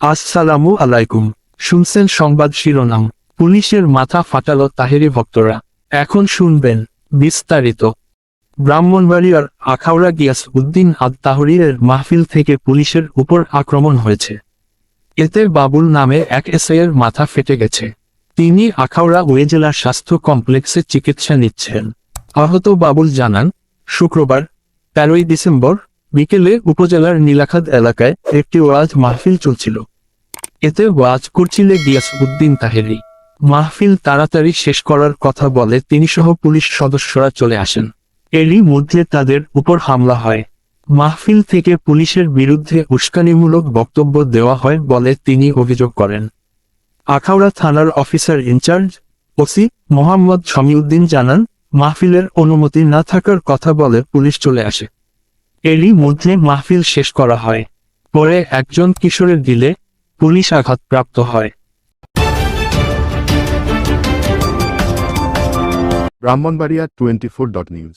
আসসালামু আলাইকুম। শুনছেন সংবাদ শিরোনাম। পুলিশের মাথা ফাটালো তাহেরি ভক্তরা। এখন শুনবেন বিস্তারিত। ব্রাহ্মণবাড়িয়ার আখাউড়া গিয়াস উদ্দিন আদ তাহরীরের মাহফিল থেকে পুলিশের উপর আক্রমণ হয়েছে। এতে বাবুল নামে এক এসআইয়ের মাথা ফেটে গেছে। তিনি আখাউড়া উপজেলা স্বাস্থ্য কমপ্লেক্সে চিকিৎসা নিচ্ছেন। আহত বাবুল জানান, শুক্রবার 13ই ডিসেম্বর বিকেলে উপজেলার নীলাখাদ এলাকায় একটি ওয়াজ মাহফিল চলছিল। এতে ওয়াজ করছিলেন গিয়াস উদ্দিন তাহেরি। মাহফিল তাড়াতাড়ি শেষ করার কথা বলে তিনি সহ পুলিশ সদস্যরা চলে আসেন। এরই মধ্যে তাদের উপর হামলা হয়। মাহফিল থেকে পুলিশের বিরুদ্ধে উস্কানিমূলক বক্তব্য দেওয়া হয় বলে তিনি অভিযোগ করেন। আখাউড়া থানার officer in charge OC Mohammad Shamiuddin জানান, মাহফিলের অনুমতি না থাকার কথা বলে পুলিশ চলে আসে। এরই মধ্যে মাহফিল শেষ করা হয়। পরে একজন কিশোরের দিলে পুলিশ আঘাতপ্রাপ্ত হয়। ব্রাহ্মণবাড়িয়া 24.নিউজ।